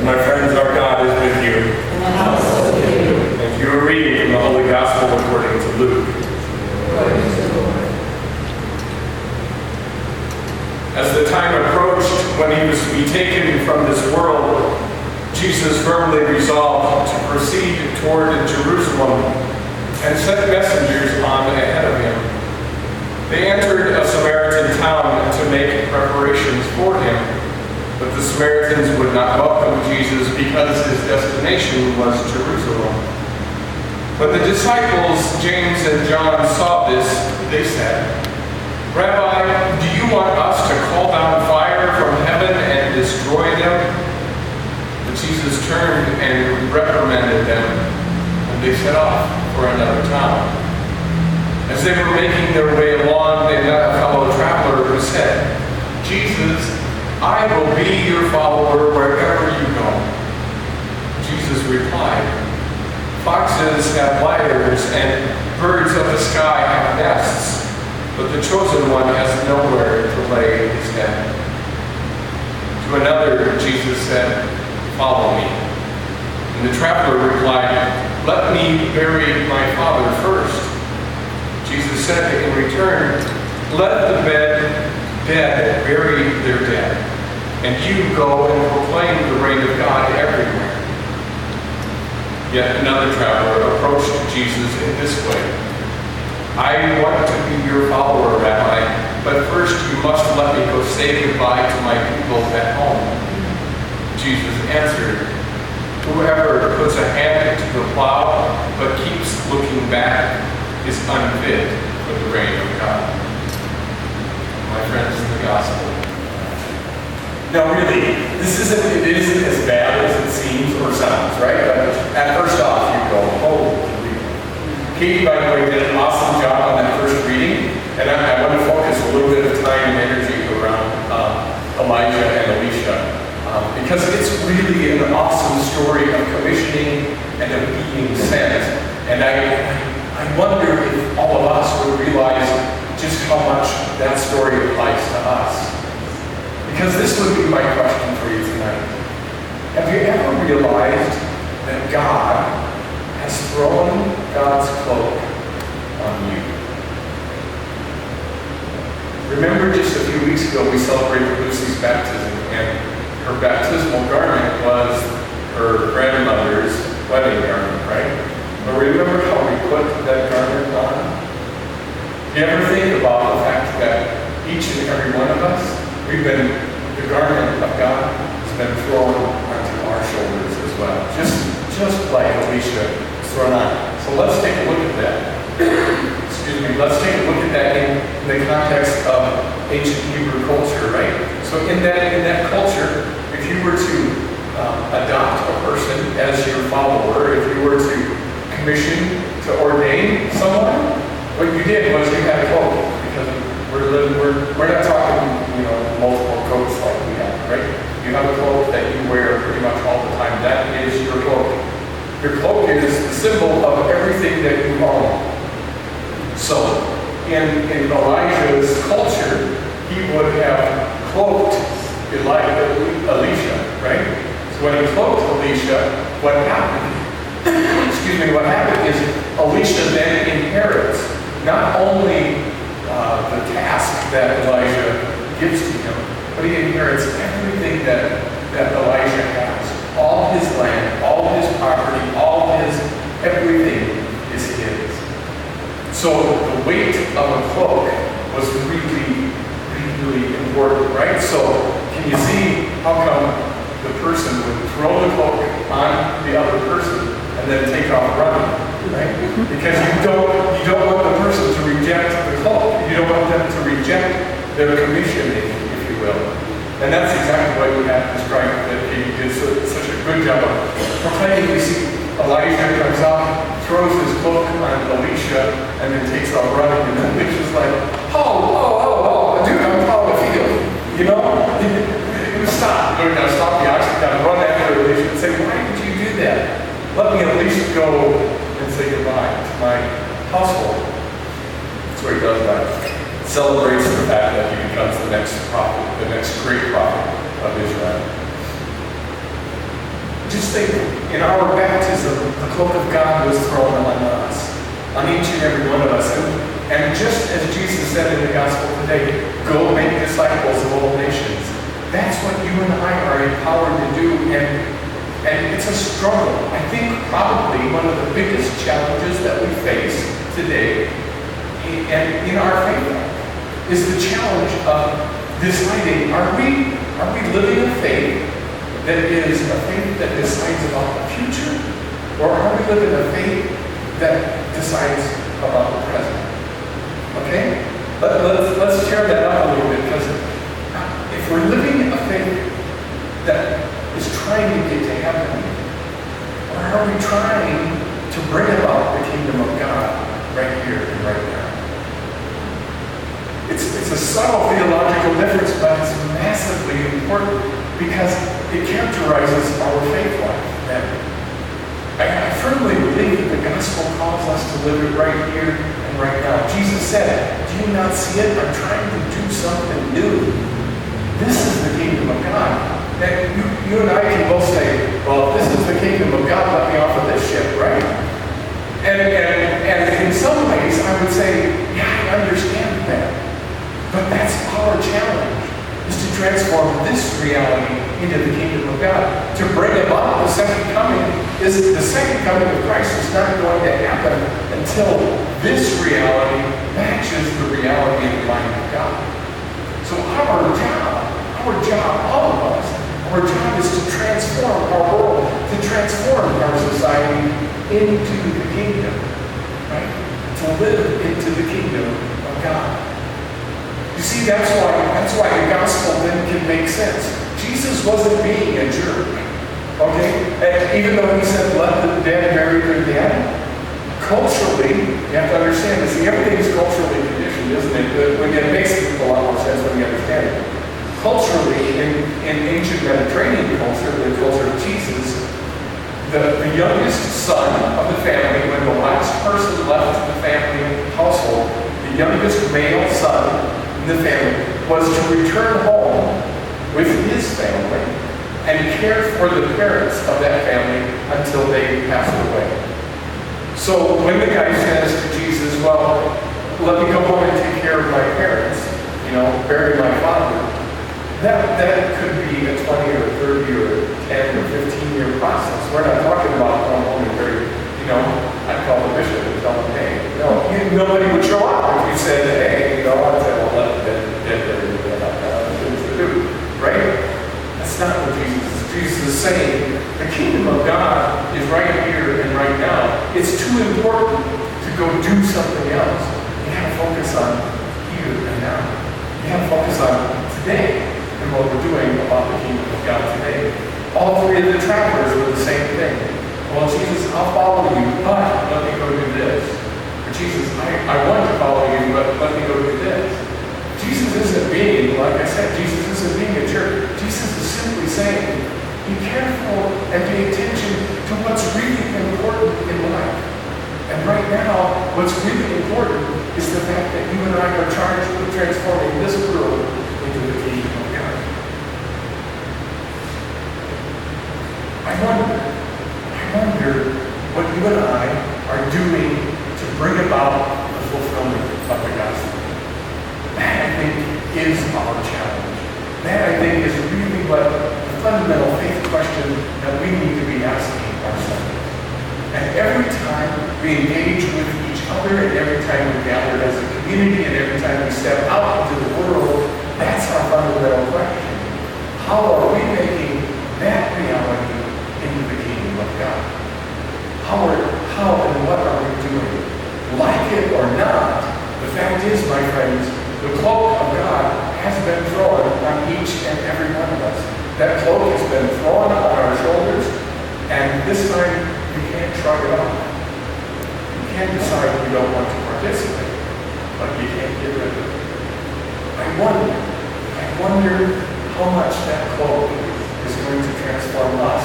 And my friends, our God is with you. And also with you. And you are reading from the Holy Gospel according to Luke. Glory to the Lord. As the time approached when he was to be taken from this world, Jesus firmly resolved to proceed toward Jerusalem and sent messengers on ahead of him. They entered a Samaritan town to make preparations for him. But the Samaritans would not welcome Jesus because his destination was Jerusalem. When the disciples, James and John, saw this, they said, "Rabbi, do you want us to call down fire from heaven and destroy them?" But Jesus turned and reprimanded them, and they set off for another town. As they were making their way along, they met a fellow traveler who said, "Jesus, I will be your follower wherever you go." Jesus replied, "Foxes have ladders and birds of the sky have nests, but the chosen one has nowhere to lay his head." To another, Jesus said, "Follow me." And the traveler replied, "Let me bury my father first." Jesus said in return, "Let the dead bury their dead, and you go and proclaim the reign of God everywhere." Yet another traveler approached Jesus in this way, "I want to be your follower, Rabbi, but first you must let me go say goodbye to my people at home." Jesus answered, "Whoever puts a hand to the plow but keeps looking back is unfit for the reign of God." My friends, the gospel. Now really, it isn't as bad as it seems or sounds, right? But at first off, you go, "Oh." Katie, by the way, did an awesome job on that first reading, and I want to focus a little bit of time and energy around Elijah and Elisha, because it's really an awesome story of commissioning and of being sent. And I wonder if all of us would realize just how much that story applies to us. Because this would be my question for you tonight. Have you ever realized that God has thrown God's cloak on you? Remember just a few weeks ago we celebrated Lucy's baptism, and her baptismal garment was her grandmother's wedding garment, right? But remember how we put that garment on? Do you ever think about the fact that each and every one of us, the garment of God has been thrown onto our shoulders as well. Just like Elisha was thrown on. So let's take a look at that. Excuse me, let's take a look at that in the context of ancient Hebrew culture, right? So in that culture, if you were to adopt a person as your follower, if you were to commission to ordain someone, what you did was you had a cloak, because we're not talking, multiple coats like we have, right? You have a cloak that you wear pretty much all the time. That is your cloak. Your cloak is the symbol of everything that you own. So, in Elijah's culture, he would have cloaked Elisha, right? So when he cloaked Elisha, what happened? What happened is Elisha then inherits not only the task that Elijah gives to him, but he inherits everything that Elijah has. All his land, all his property, everything is his. So the weight of a cloak was really, really important, right? So can you see how come the person would throw the cloak on the other person and then take off running, right? Because you don't want the person to reject the cloak. You don't want them to reject their commissioning, if you will. And that's exactly what you have described, that he did such a good job of proclaiming. We see Elijah comes out, throws his cloak on Elisha, and then takes off running. And then Elisha's like, oh, dude, I'm plowing the field. You stop. You're going to stop the oxen, got to run after Elisha and say, why did you do that? Let me at least go and say goodbye to my household. That's what he does that. Celebrates the fact that he becomes the next prophet, the next great prophet of Israel. Just think, in our baptism, the cloak of God was thrown on us, on each and every one of us. And just as Jesus said in the gospel today, go make disciples of all nations. That's what you and I are empowered to do, and it's a struggle. I think probably one of the biggest challenges that we face today and in our faith life is the challenge of deciding, are we living a faith that is a faith that decides about the future, or are we living a faith that decides about the present? Okay? Let's tear that up a little bit, because if we're living a faith that is trying to get to heaven, or are we trying to bring about the kingdom of God right here and right now? It's a subtle theological difference, but it's massively important because it characterizes our faith life. And I firmly believe that the gospel calls us to live it right here and right now. Jesus said, do you not see it? I'm trying to do something new. This is the kingdom of God. And you and I can both say, well, if this is the kingdom of God, let me off of this ship, right? And in some ways, I would say, yeah, I understand that. But that's our challenge, is to transform this reality into the kingdom of God. To bring about the second coming, the second coming of Christ is not going to happen until this reality matches the reality of the mind of God. So our job, all of us, our job is to transform our world, to transform our society into the kingdom, right? To live into the kingdom of God. You see, that's why the gospel then can make sense. Jesus wasn't being a jerk, okay? And even though he said, let the dead bury their dead, culturally, you have to understand this. See, everything is culturally conditioned, isn't it? It makes a lot more sense when you understand it. Culturally, in ancient Mediterranean culture, the culture of Jesus, the youngest son of the family, when the last person left the family household, the youngest male son in the family was to return home with his family and care for the parents of that family until they passed away. So when the guy says to Jesus, well, let me go home and take care of my parents, bury my father, that could be a 20 or 30 or 10 or 15-year process. We're not talking about going home and bury, I'd call the bishop and tell him, hey, nobody would show up if you said, hey, I'd say, well, let the dead bury their dead. I've got other things to do, right? That's not what Jesus is saying. The kingdom of God is right here and right now. It's too important to go do something else. You have to focus on here and now. You have to focus on today and what we're doing about the kingdom of God today. All three of the travelers were the same thing. Well, Jesus, I'll follow you, but let me go do this. Or Jesus, I want to follow you, but let me go do this. Jesus isn't being, like I said, Jesus isn't being a jerk. Jesus is simply saying, be careful and pay attention to what's really important in life. And right now, what's really important is the fact that you and I are charged with transforming this world into the kingdom of God. I wonder what you and I are doing to bring about the fulfillment of the gospel. That, I think, is our challenge. That, I think, is really what the fundamental faith question that we need to be asking ourselves. And every time we engage with each other, and every time we gather as a community, and every time we step out into the world, that's our fundamental question. How are we making that reality into the kingdom of God? How and what are we doing? Like it or not, the fact is, my friends, the cloak of God has been thrown on each and every one of us. That cloak has been thrown on our shoulders, and this time you can't shrug it off. You can't decide you don't want to participate, but you can't get rid of it. I wonder how much that cloak is going to transform us